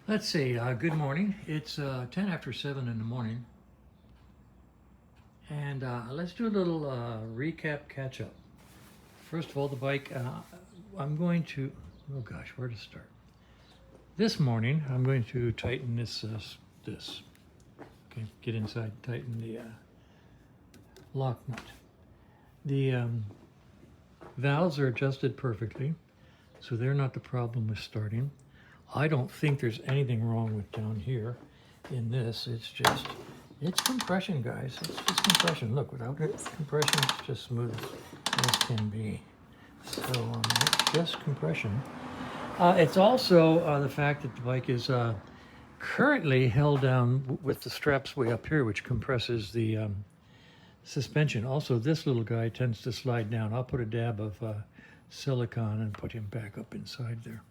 Let's see, good morning. It's 10 after 7 in the morning. And let's do a little recap catch up. First of all, the bike, I'm going to, oh gosh, where to start? This morning, I'm going to tighten this. Okay, get inside, tighten the lock nut. The valves are adjusted perfectly, so they're not the problem with starting. I don't think there's anything wrong with down here in this. It's compression, guys. It's just compression. Look, without it, compression, it's just smooth as can be. So it's just compression. It's also the fact that the bike is currently held down with the straps way up here, which compresses the suspension. Also, this little guy tends to slide down. I'll put a dab of silicone and put him back up inside there,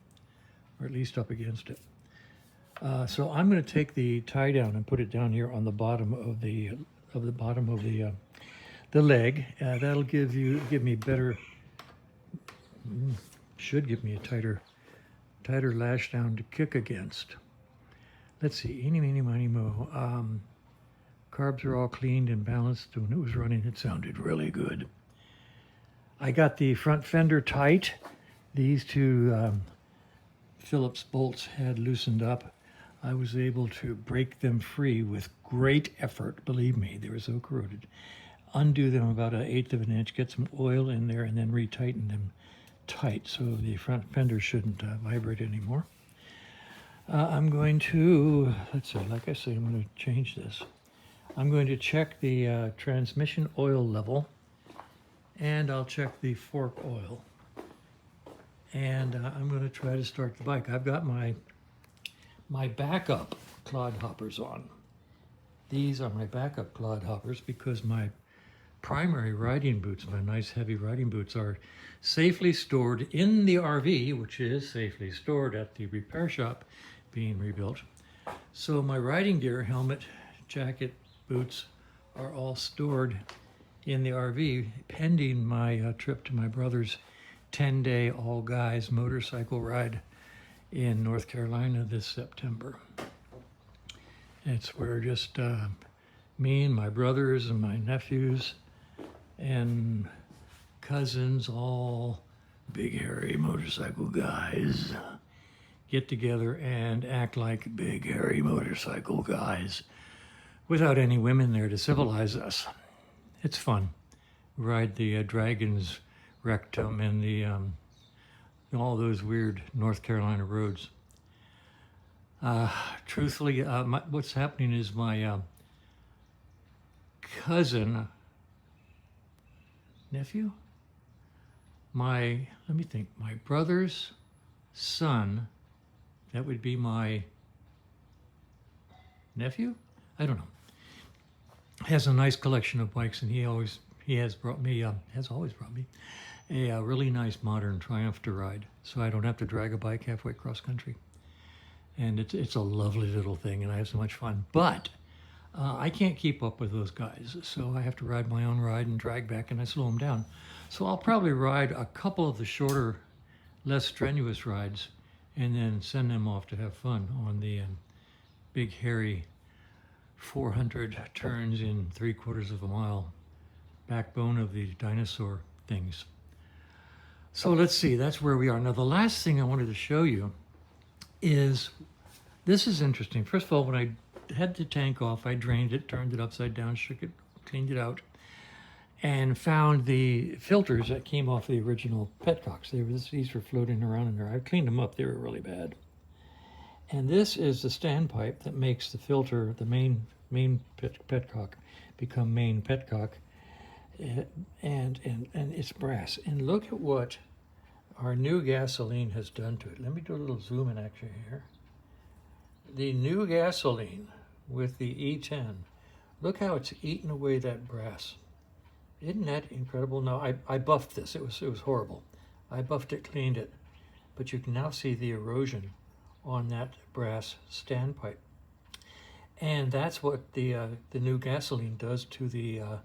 or at least up against it. So I'm going to take the tie down and put it down here on the bottom of the leg. That'll give me better, should give me a tighter lash down to kick against. Let's see, eeny, meeny, miny, mo. Carbs are all cleaned and balanced. When it was running, it sounded really good. I got the front fender tight. These two Phillips bolts had loosened up. I was able to break them free with great effort. Believe me, they were so corroded. Undo them about 1/8 of an inch, get some oil in there, and then retighten them tight so the front fender shouldn't vibrate anymore. I'm going to, let's see, like I say, I'm going to change this. I'm going to check the transmission oil level, and I'll check the fork oil. And I'm going to try to start the bike. I've got my backup clodhoppers on. These are my backup clodhoppers because my primary riding boots, my nice heavy riding boots, are safely stored in the RV, which is safely stored at the repair shop being rebuilt. So my riding gear, helmet, jacket, boots are all stored in the RV pending my trip to my brother's 10-day all-guys motorcycle ride in North Carolina this September. It's where just me and my brothers and my nephews and cousins, all big hairy motorcycle guys, get together and act like big hairy motorcycle guys without any women there to civilize us. It's fun. Ride the Dragon's Rectum and the all those weird North Carolina roads. Truthfully, what's happening is my cousin, nephew? Let me think, my brother's son, that would be my nephew? I don't know. Has a nice collection of bikes, and he has always brought me a really nice modern Triumph to ride, so I don't have to drag a bike halfway cross country. And it's a lovely little thing, and I have so much fun. But I can't keep up with those guys, so I have to ride my own ride and drag back, and I slow them down. So I'll probably ride a couple of the shorter, less strenuous rides, and then send them off to have fun on the big, hairy 400 turns in 3/4 of a mile backbone of the dinosaur things. So let's see, that's where we are. Now, the last thing I wanted to show you is, this is interesting. First of all, when I had the tank off, I drained it, turned it upside down, shook it, cleaned it out, and found the filters that came off the original petcocks. These were floating around in there. I cleaned them up. They were really bad. And this is the standpipe that makes the filter, the main petcock, become main petcock. And it's brass. And look at what our new gasoline has done to it. Let me do a little zoom in action here. The new gasoline with the E10, look how it's eaten away that brass. Isn't that incredible? Now, I buffed this. It was horrible. I buffed it, cleaned it, but you can now see the erosion on that brass standpipe. And that's what the new gasoline does to the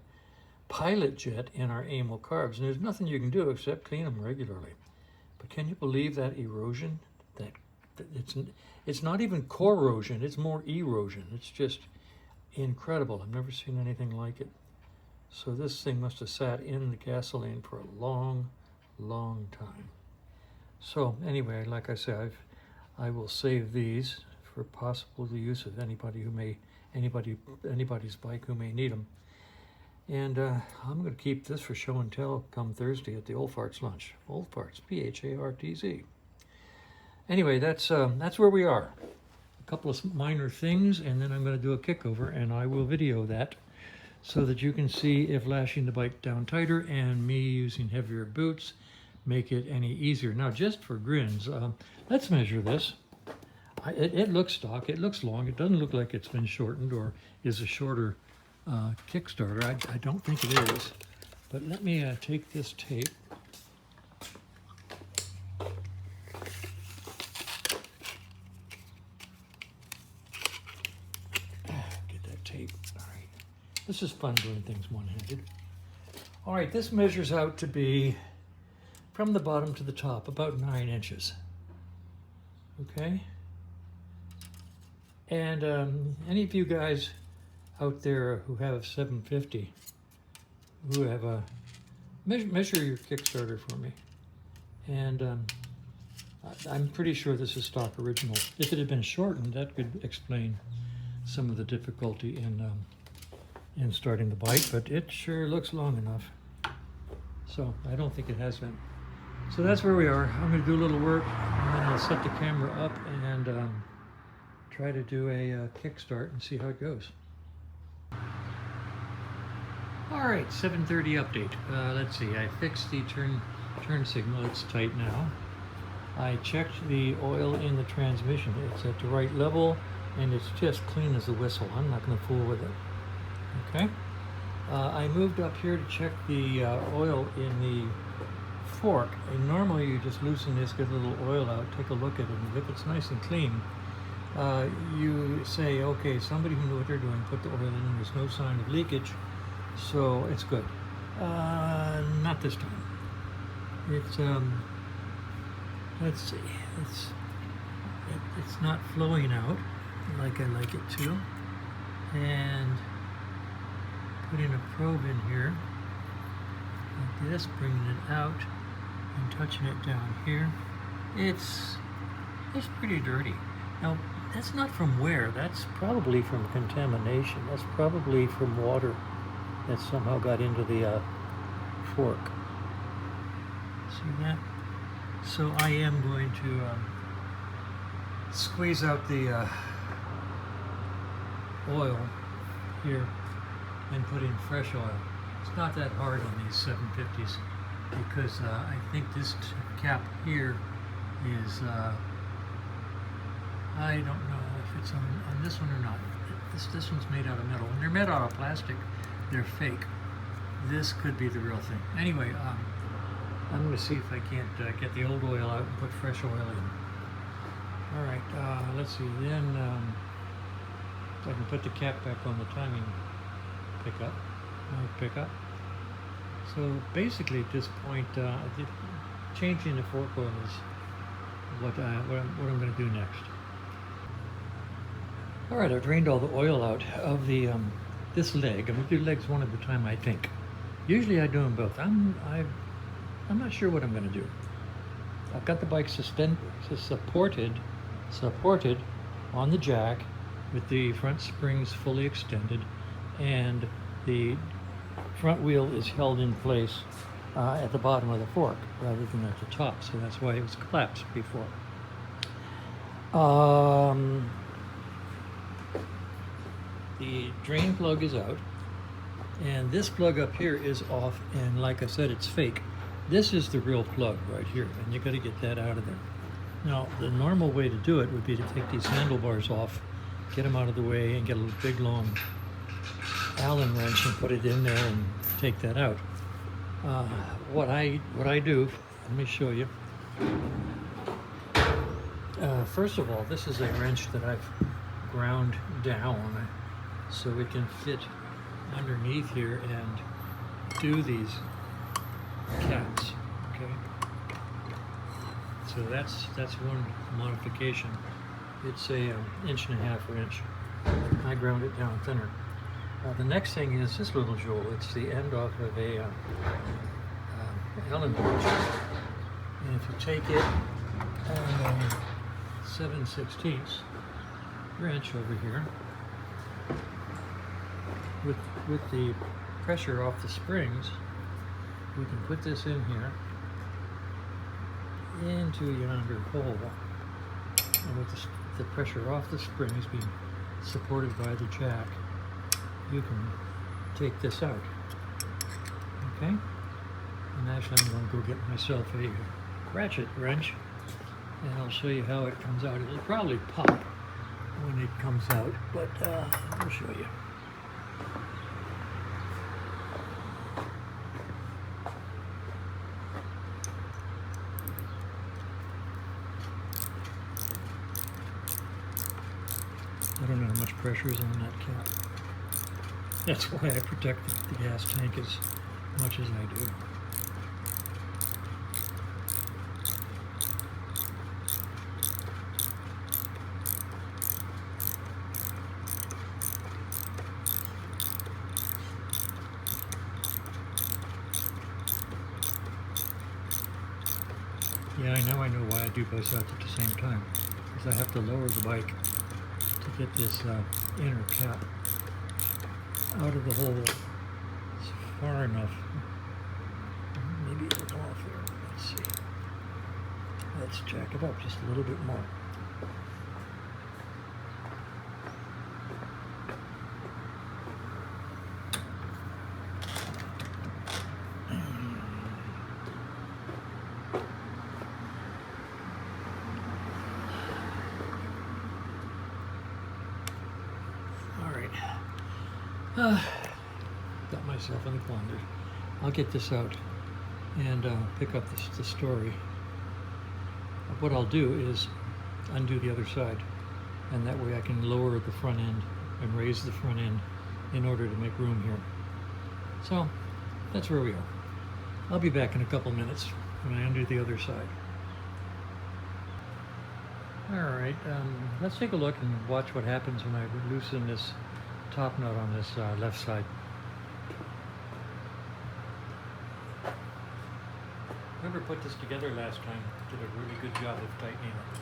pilot jet in our amyl carbs. And there's nothing you can do except clean them regularly. But can you believe that erosion, that it's not even corrosion, it's more erosion. It's just incredible. I've never seen anything like it. So this thing must have sat in the gasoline for a long, long time. So anyway, like I said, I will save these for possible use of anybody's bike who may need them. And I'm going to keep this for show and tell come Thursday at the Old Farts lunch. Old Farts, P-H-A-R-T-Z. Anyway, that's where we are. A couple of minor things, and then I'm going to do a kickover, and I will video that so that you can see if lashing the bike down tighter and me using heavier boots make it any easier. Now, just for grins, let's measure this. It looks stock, it looks long, it doesn't look like it's been shortened or is a shorter Kickstarter. I don't think it is, but let me take this tape. Get that tape. All right. This is fun doing things one-handed. All right, this measures out to be from the bottom to the top about 9 inches. Okay. And any of you guys out there who have 750, who have a measure your Kickstarter for me, and I'm pretty sure this is stock original. If it had been shortened, that could explain some of the difficulty in starting the bike, but it sure looks long enough. So I don't think it has been. So that's where we are. I'm going to do a little work, and then I'll set the camera up and try to do a kickstart and see how it goes. All right, 7:30 update. Let's see, I fixed the turn signal. It's tight now. I checked the oil in the transmission. It's at the right level, and it's just clean as a whistle. I'm not going to fool with it. Okay. I moved up here to check the oil in the fork. And normally you just loosen this, get a little oil out, take a look at it, and if it's nice and clean, you say, okay, somebody who knew what they're doing put the oil in, and there's no sign of leakage, so it's good. Not this time. It's let's see, it's not flowing out like I like it to, and putting a probe in here like this, bringing it out and touching it down here. It's pretty dirty. Now, that's not from wear, that's probably from contamination. That's probably from water that somehow got into the fork. See that? So I am going to squeeze out the oil here and put in fresh oil. It's not that hard on these 750s because I think this cap here is I don't know if it's on this one or not. This one's made out of metal. When they're made out of plastic, they're fake. This could be the real thing. Anyway, I'm going to see if I can't get the old oil out and put fresh oil in. All right, let's see. Then I can put the cap back on the timing pickup. So basically, at this point, changing the fork oil is what I'm going to do next. All right, I've drained all the oil out of the this leg. I'm going to do legs one at a time, I think. Usually I do them both. I'm not sure what I'm going to do. I've got the bike supported on the jack with the front springs fully extended, and the front wheel is held in place at the bottom of the fork rather than at the top, so that's why it was collapsed before. The drain plug is out, and this plug up here is off, and like I said, it's fake. This is the real plug right here, and you got to get that out of there. Now, the normal way to do it would be to take these handlebars off, get them out of the way, and get a big long Allen wrench and put it in there and take that out. What I do, let me show you. First of all, this is a wrench that I've ground down so it can fit underneath here and do these caps, okay? So that's one modification. It's a 1.5 inch. I ground it down thinner. The next thing is this little jewel. It's the end off of a Allen wrench. And if you take it and 7/16 wrench over here, with the pressure off the springs, we can put this in here into yonder hole. And with the pressure off the springs being supported by the jack, you can take this out. Okay? And actually I'm going to go get myself a ratchet wrench, and I'll show you how it comes out. It'll probably pop when it comes out, but I'll show you. I don't know how much pressure is on that cap. That's why I protect the gas tank as much as I do. Yeah, I know why I do both sides at the same time. Because I have to lower the bike to get this inner cap out of the hole. It's far enough. Maybe it'll go off there. Let's see. Let's jack it up just a little bit more. Got myself in a quandary. I'll get this out and pick up the story. What I'll do is undo the other side, and that way I can lower the front end and raise the front end in order to make room here. So that's where we are. I'll be back in a couple minutes when I undo the other side. Alright, let's take a look and watch what happens when I loosen this top nut on this left side. Whoever put this together last time did a really good job of tightening it.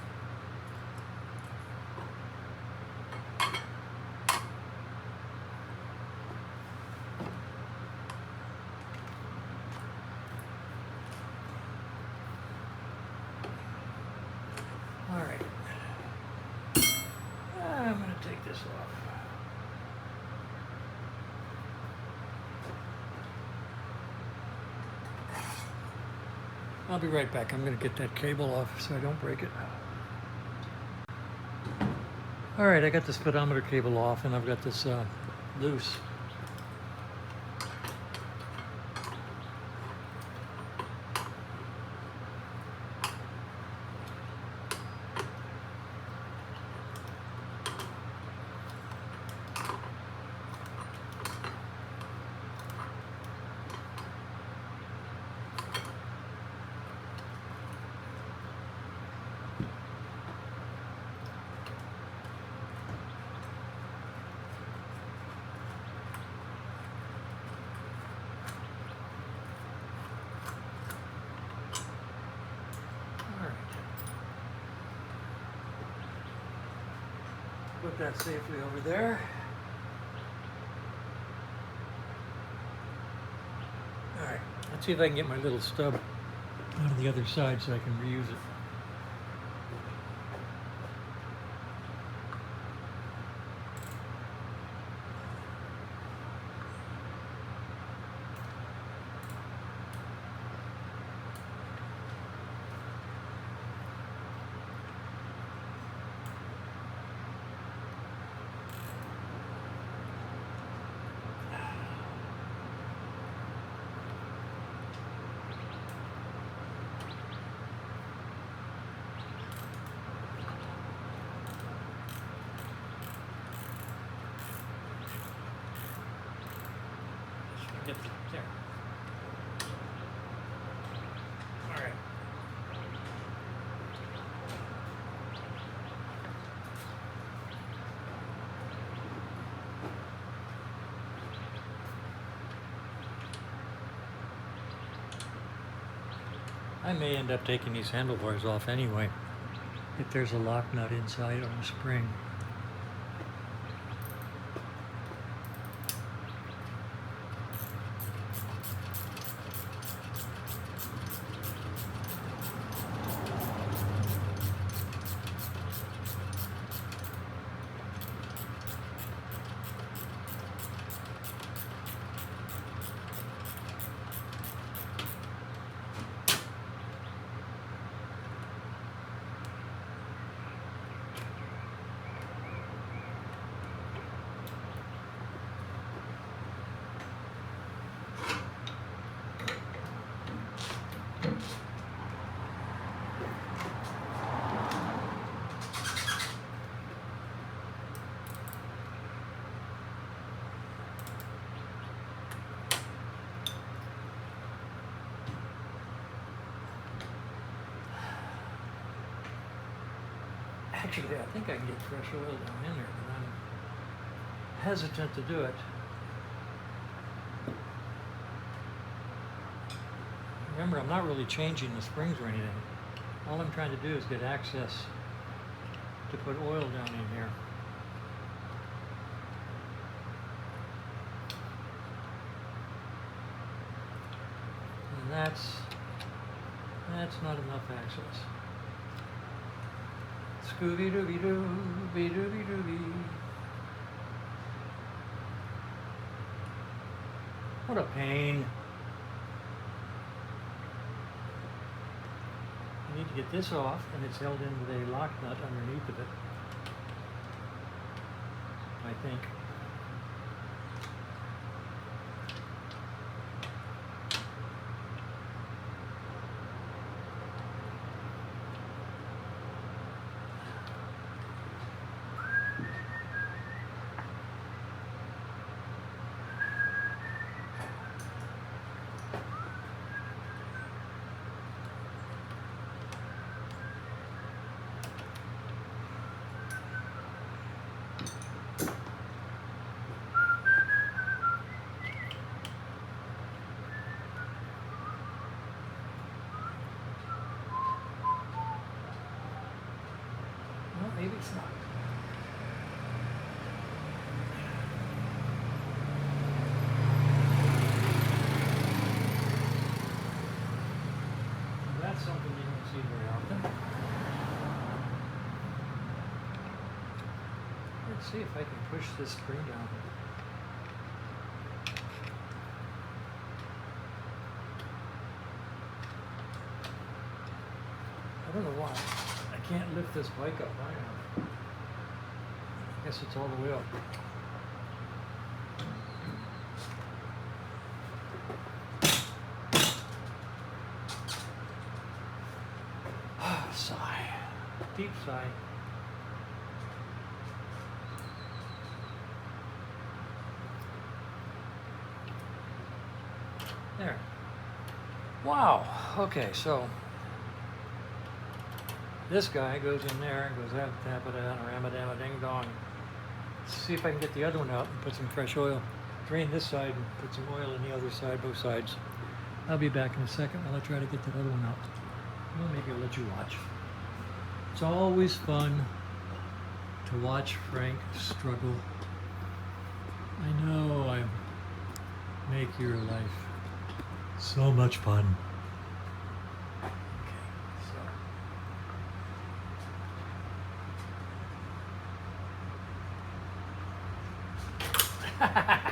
Alright, I'm going to take this off. I'll be right back. I'm going to get that cable off so I don't break it. Alright, I got the speedometer cable off and I've got this loose. Put that safely over there. Alright, let's see if I can get my little stub out of the other side so I can reuse it. Get there. All right. I may end up taking these handlebars off anyway, if there's a lock nut inside on the spring. Actually, I think I can get fresh oil down in there, but I'm hesitant to do it. Remember, I'm not really changing the springs or anything. All I'm trying to do is get access to put oil down in here. And that's not enough access. Scooby-Dooby-Doo, what a pain. You need to get this off, and it's held in with a lock nut underneath of it, I think. Maybe it's not. That's something you don't see very often. Let's see if I can push this spring down. I don't know why. I can't lift this bike up high enough. I guess it's all the way up. Sigh. Deep sigh. There. Wow. Okay, so this guy goes in there and goes out, tap it out, ramadama ding dong. See if I can get the other one out and put some fresh oil. Drain this side and put some oil in the other side, both sides. I'll be back in a second while I try to get that other one out. Well, maybe I'll let you watch. It's always fun to watch Frank struggle. I know I make your life so much fun. I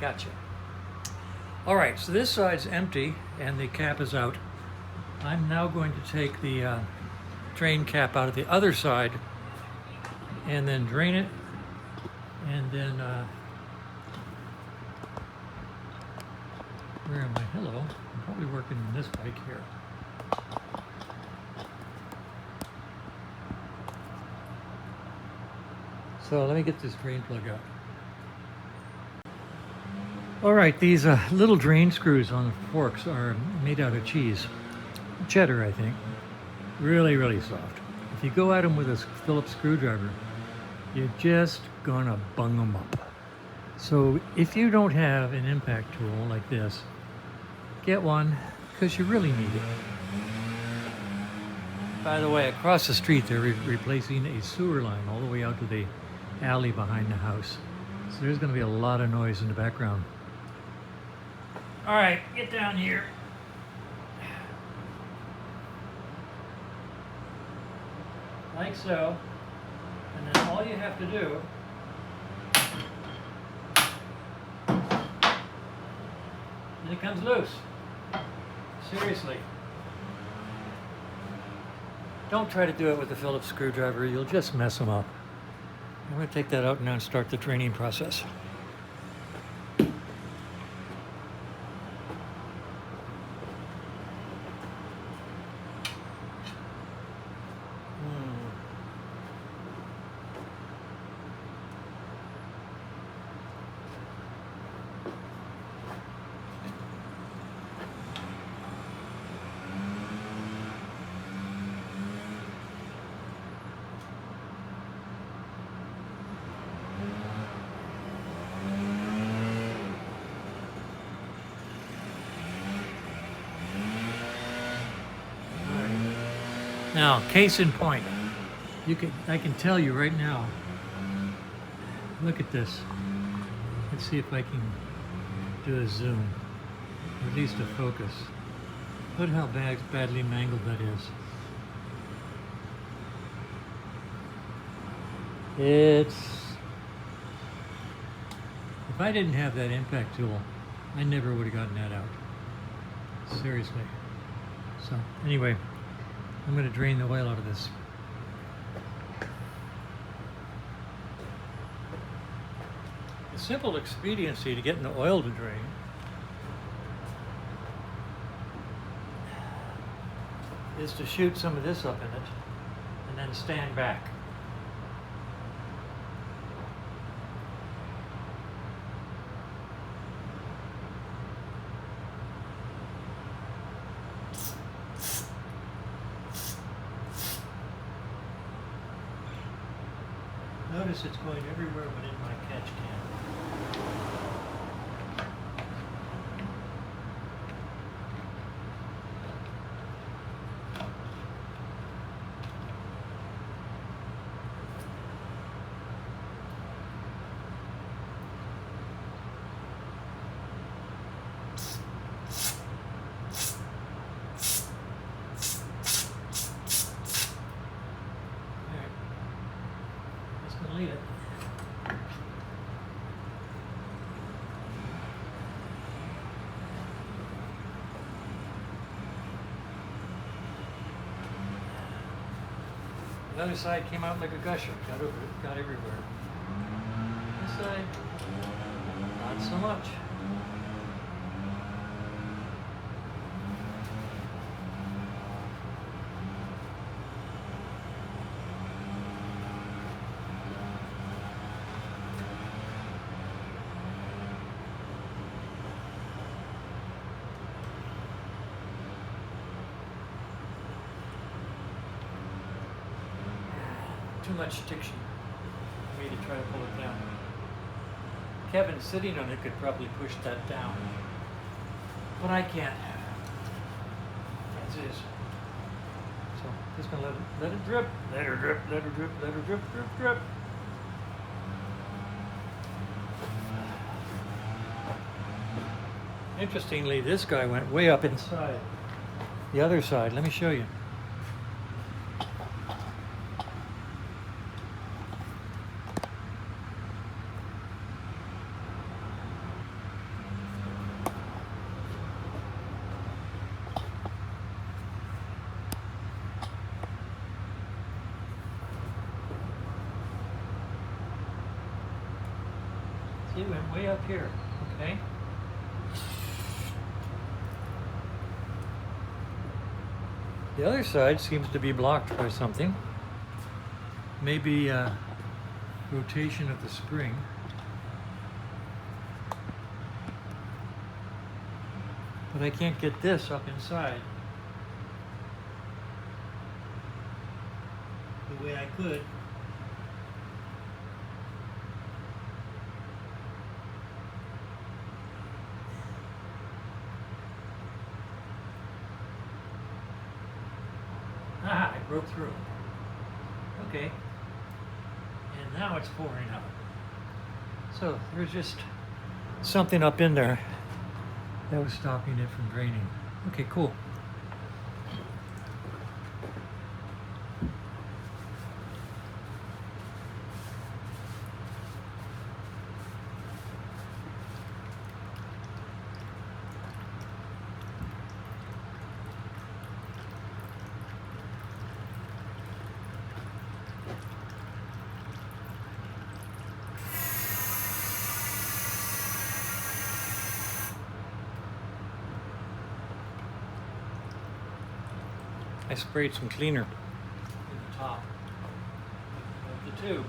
got you. All right, so this side's empty and the cap is out. I'm now going to take the drain cap out of the other side and then drain it, and then where am I? Hello. I'm probably working on this bike here. So let me get this drain plug out. All right, these little drain screws on the forks are made out of cheese. Cheddar, I think. Really, really soft. If you go at them with a Phillips screwdriver, you're just gonna bung them up. So if you don't have an impact tool like this, get one, because you really need it. By the way, across the street, they're replacing a sewer line all the way out to the alley behind the house. So there's going to be a lot of noise in the background. All right, get down here. Like so. And then all you have to do and it comes loose. Seriously. Don't try to do it with a Phillips screwdriver. You'll just mess them up. I'm going to take that out now and start the training process. Now, case in point, I can tell you right now. Look at this. Let's see if I can do a zoom, or at least a focus. Look how badly mangled that is. If I didn't have that impact tool, I never would have gotten that out. Seriously. So, anyway. I'm going to drain the oil out of this. The simple expediency to getting the oil to drain is to shoot some of this up in it and then stand back. Notice it's going everywhere but in my catch can. Leave it. The other side came out like a gusher, got everywhere. This side, not so much. Too much stiction for me to try to pull it down. Kevin sitting on it could probably push that down, but I can't. As is. So just gonna let it drip, let her drip, let her drip, let her drip, drip, drip. Interestingly, this guy went way up inside. The other side, let me show you. See, it went way up here, okay? The other side seems to be blocked by something. Maybe rotation of the spring. But I can't get this up inside the way I could. broke through. Okay. And now it's pouring out. So there's just something up in there that was stopping it from draining. Okay, cool. I sprayed some cleaner in the top of the tube.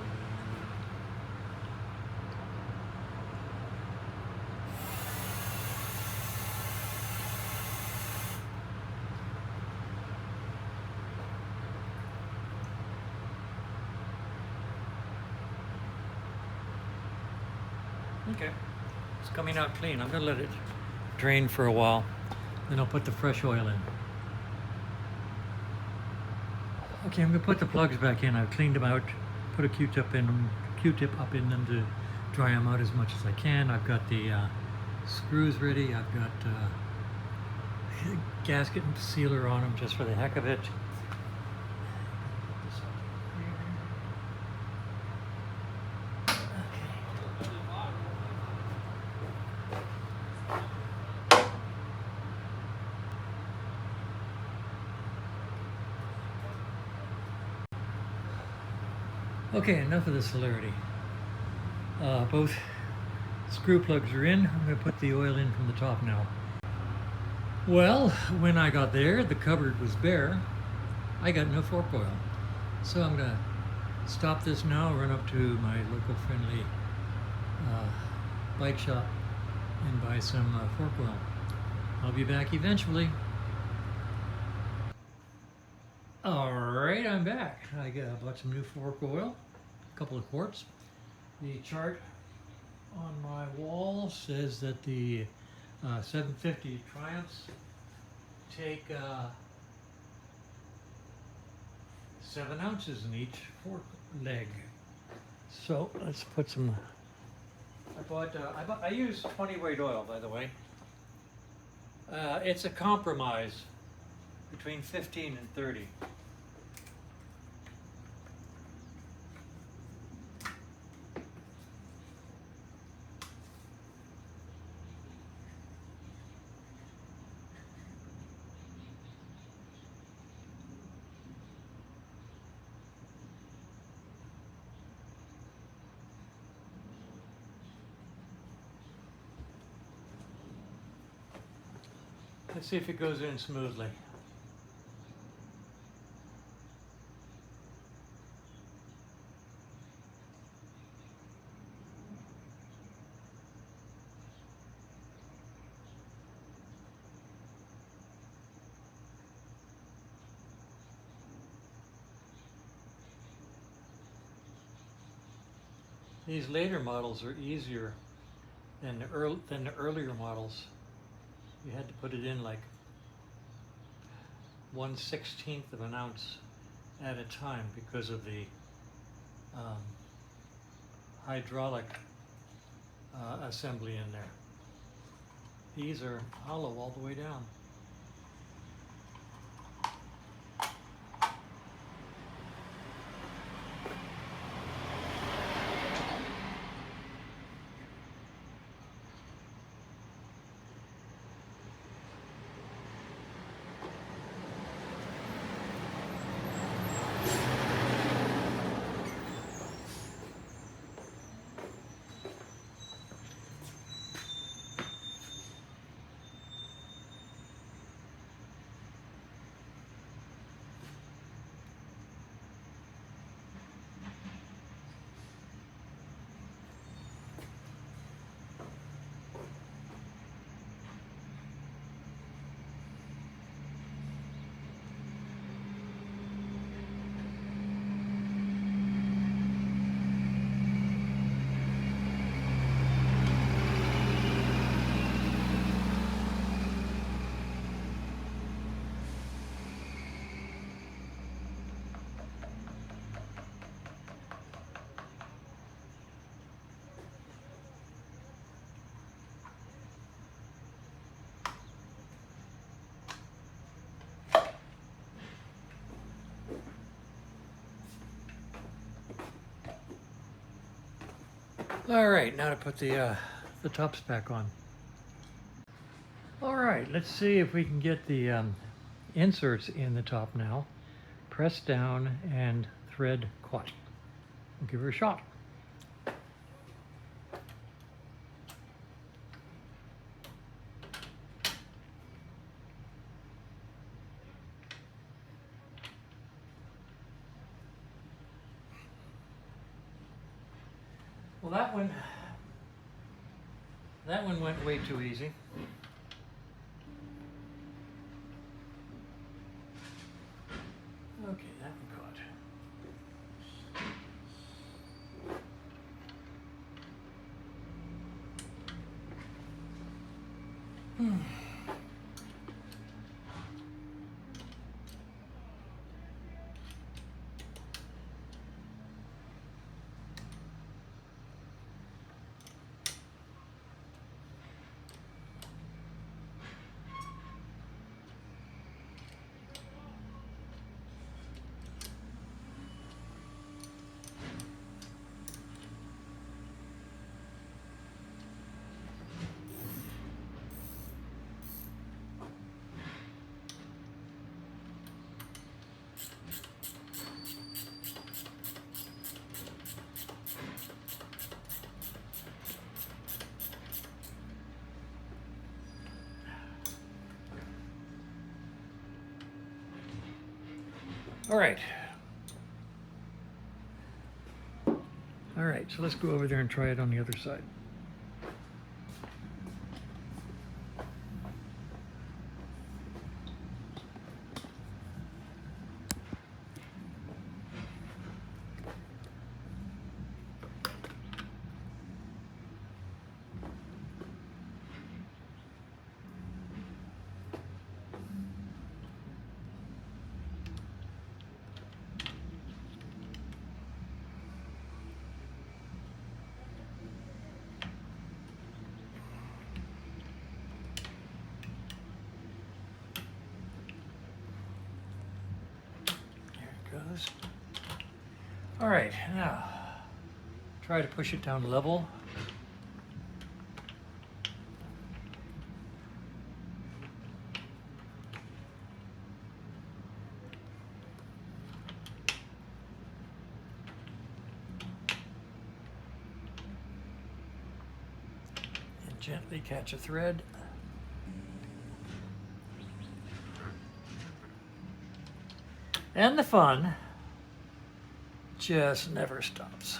Okay, it's coming out clean. I'm gonna let it drain for a while, then I'll put the fresh oil in. Okay, I'm gonna put the plugs back in. I've cleaned them out, put a Q-tip up in them to dry them out as much as I can. I've got the screws ready. I've got gasket and sealer on them just for the heck of it. Okay, enough of the celerity. Both screw plugs are in. I'm going to put the oil in from the top now. Well, when I got there, the cupboard was bare. I got no fork oil. So I'm going to stop this now, run up to my local friendly bike shop and buy some fork oil. I'll be back eventually. Alright, I'm back. I bought some new fork oil, a couple of quarts. The chart on my wall says that the 750 Triumphs take 7 ounces in each fork leg. So let's put some. I use 20 weight oil, by the way. It's a compromise between 15 and 30. Let's see if it goes in smoothly. These later models are easier than the earlier models. You had to put it in like 1/16 of an ounce at a time because of the hydraulic assembly in there. These are hollow all the way down. All right, now to put the tops back on. All right, let's see if we can get the inserts in the top now. Press down and thread caught. We'll give her a shot. Well, that one went way too easy. Okay, that one caught. All right. All right, so let's go over there and try it on the other side. Goes. All right, now try to push it down level. And gently catch a thread. And the fun just never stops.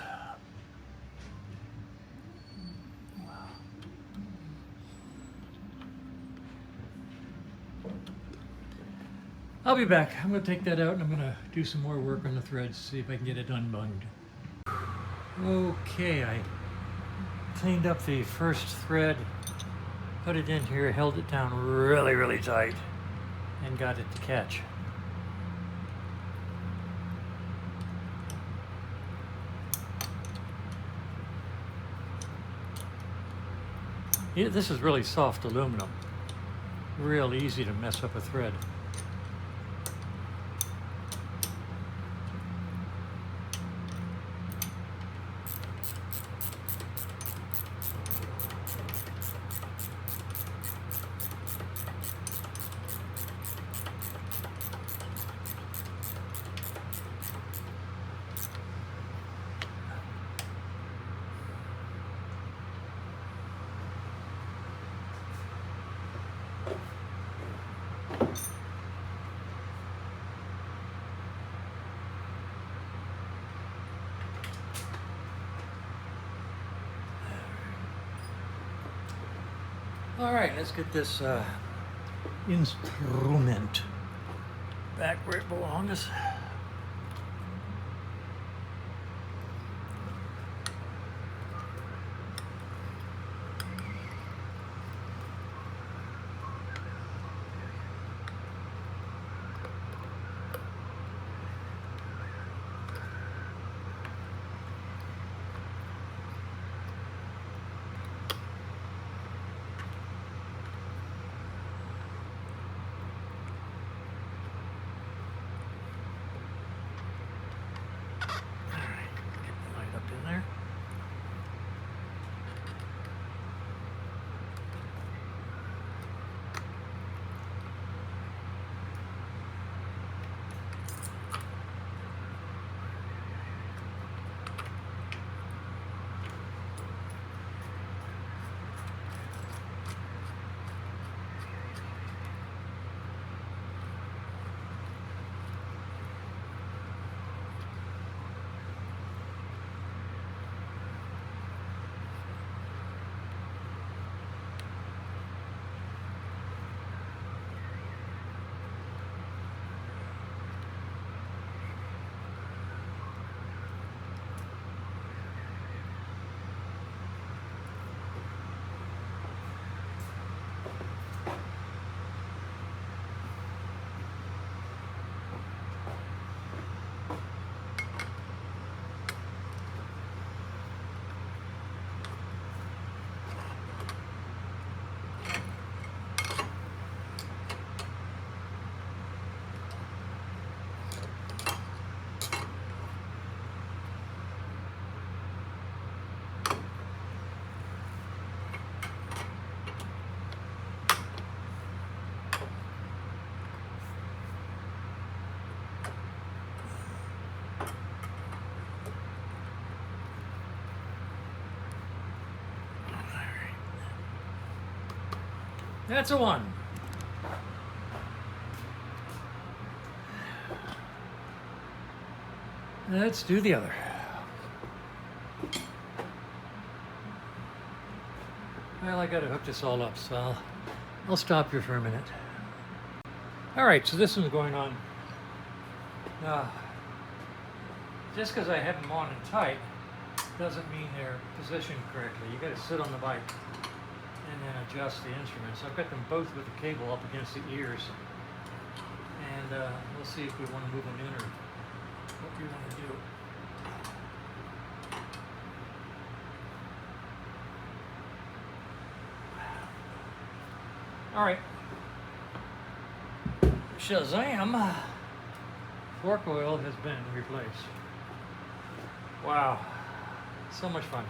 I'll be back. I'm going to take that out and I'm going to do some more work on the threads, see if I can get it unbunged. Okay, I cleaned up the first thread, put it in here, held it down really tight, and got it to catch. Yeah, this is really soft aluminum. Real easy to mess up a thread. All right, let's get this instrument back where it belongs. That's a 1. Let's do the other. Well, I gotta hook this all up, so I'll stop here for a minute. All right, so this one's going on. Just because I have them on and tight doesn't mean they're positioned correctly. You gotta sit on the bike and then adjust the instruments. I've got them both with the cable up against the ears. And we'll see if we want to move them in or what we want to do. All right. Shazam! Fork oil has been replaced. Wow. So much fun.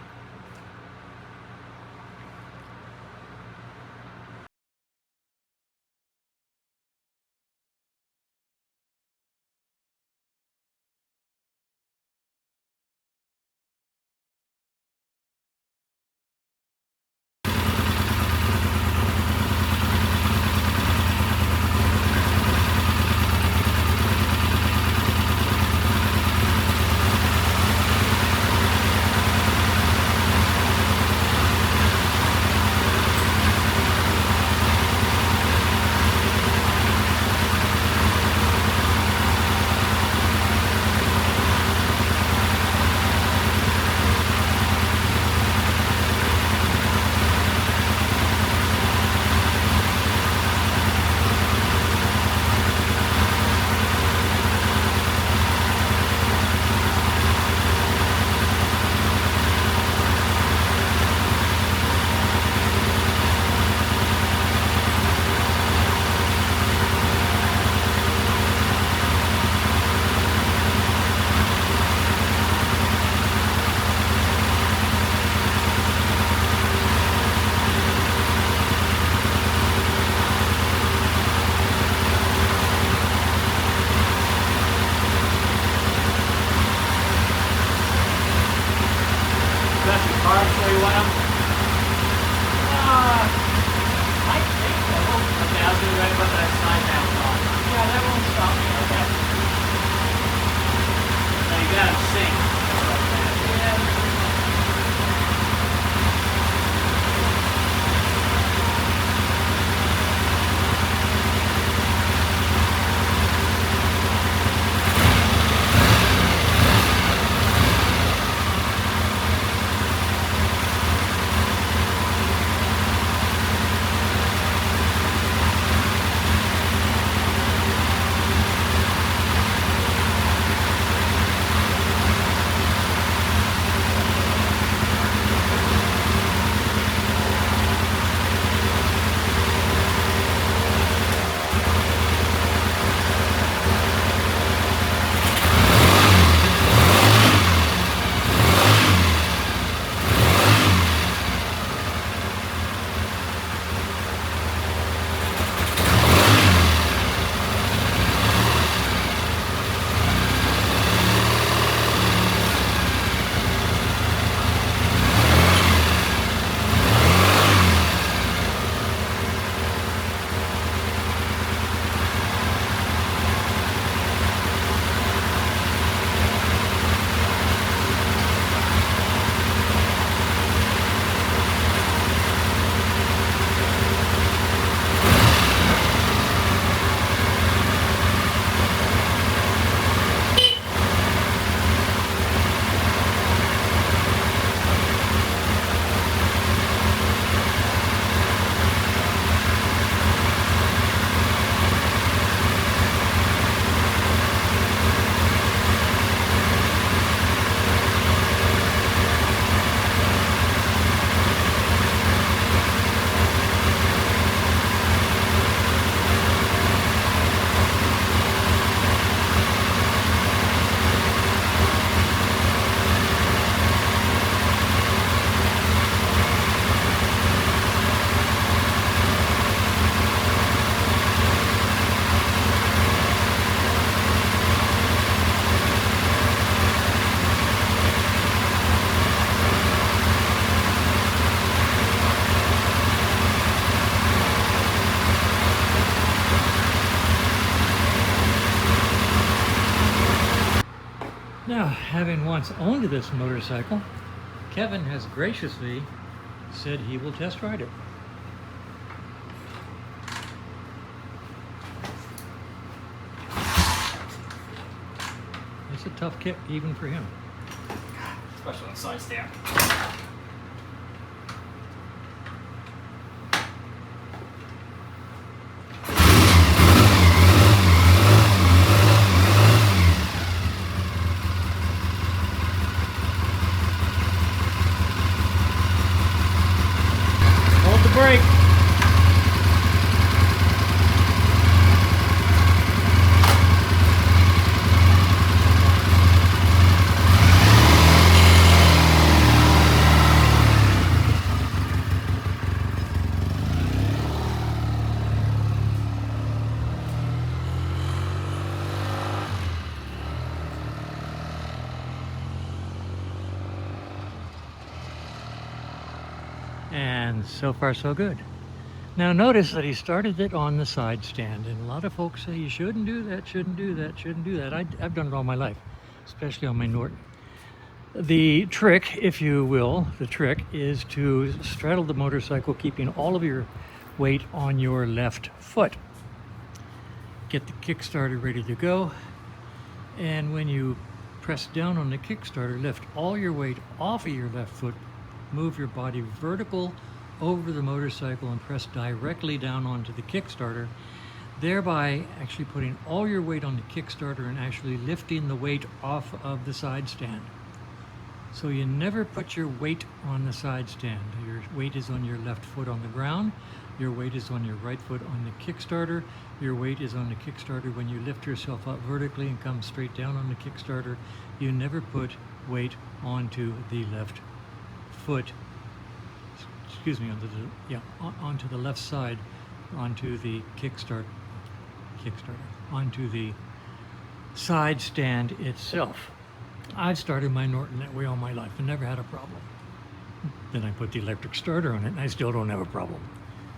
having once owned this motorcycle, Kevin has graciously said he will test ride it. It's a tough kick even for him. Especially on side stand. Hold the brake. And so far so good. Now notice that he started it on the side stand, and a lot of folks say you shouldn't do that, shouldn't do that, shouldn't do that. I've done it all my life, especially on my Norton. The trick, if you will, the trick is to straddle the motorcycle, keeping all of your weight on your left foot. Get the Kickstarter ready to go, and when you press down on the Kickstarter, lift all your weight off of your left foot, move your body vertical over the motorcycle and press directly down onto the Kickstarter, thereby actually putting all your weight on the Kickstarter and actually lifting the weight off of the side stand. So you never put your weight on the side stand. Your weight is on your left foot on the ground. Your weight is on your right foot on the Kickstarter. Your weight is on the Kickstarter when you lift yourself up vertically and come straight down on the Kickstarter. You never put weight onto the left foot, excuse me, onto the left side, onto the onto the side stand itself. I've started my Norton that way all my life and never had a problem. Then I put the electric starter on it and I still don't have a problem.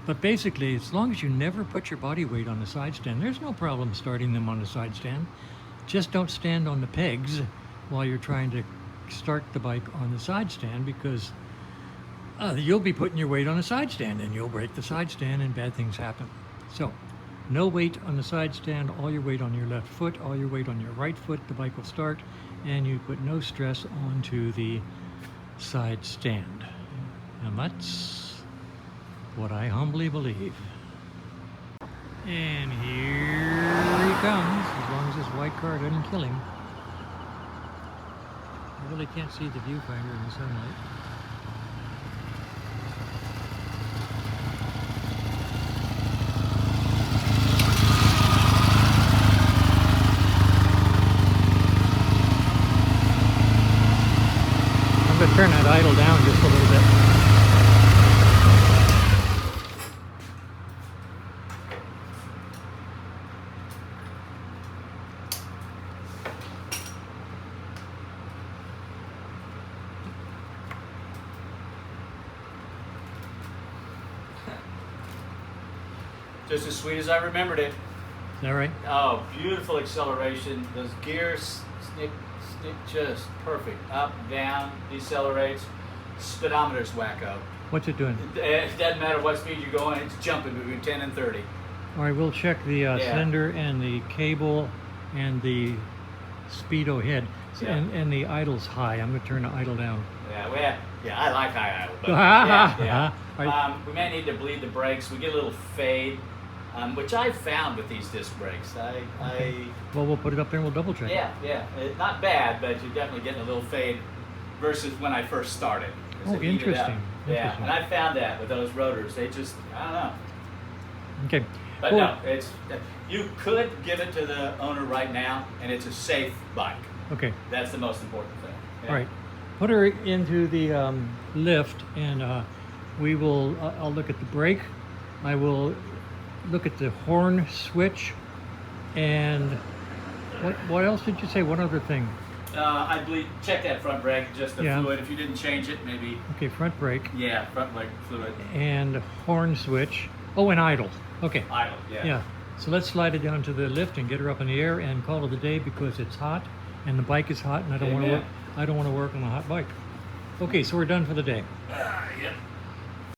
But basically, as long as you never put your body weight on the side stand, there's no problem starting them on the side stand. Just don't stand on the pegs while you're trying to start the bike on the side stand, because you'll be putting your weight on the side stand and you'll break the side stand and bad things happen. So no weight on the side stand, all your weight on your left foot, all your weight on your right foot, the bike will start, and you put no stress onto the side stand. And that's what I humbly believe. And here he comes, as long as this white car doesn't kill him. I really can't see the viewfinder in the sunlight. I'm going to turn that idle down just a little bit. Just as sweet as I remembered it. Is that right? Oh, beautiful acceleration. Those gears stick just perfect. Up, down, decelerates. Speedometer's wacko. What's it doing? It doesn't matter what speed you're going, it's jumping between 10 and 30. All right, we'll check the cylinder and the cable and the speedo head. Yeah. And the idle's high. I'm going to turn the idle down. Yeah, well, yeah, I like high idle. But Right. we may need to bleed the brakes. We get a little fade, which I've found with these disc brakes. Well, we'll put it up there and we'll double check. Yeah. Not bad, but you're definitely getting a little fade versus when I first started. Oh, interesting. Yeah, and I found that with those rotors. They just, I don't know. Okay. But Cool. no, you could give it to the owner right now, and it's a safe bike. Okay. That's the most important thing. Yeah. All right. Put her into the lift, and we will. I'll look at the brake. I will look at the horn switch, and what else did you say? One other thing. I believe check that front brake, just the Yeah. fluid. If you didn't change it, maybe. Okay, front brake. Yeah, front brake fluid. And horn switch. Oh, and idle. Okay. Idle. Yeah. Yeah. So let's slide it down to the lift and get her up in the air and call it a day, because it's hot and the bike is hot, and I don't want to Amen. work. I don't want to work on a hot bike. Okay, so we're done for the day. Yep.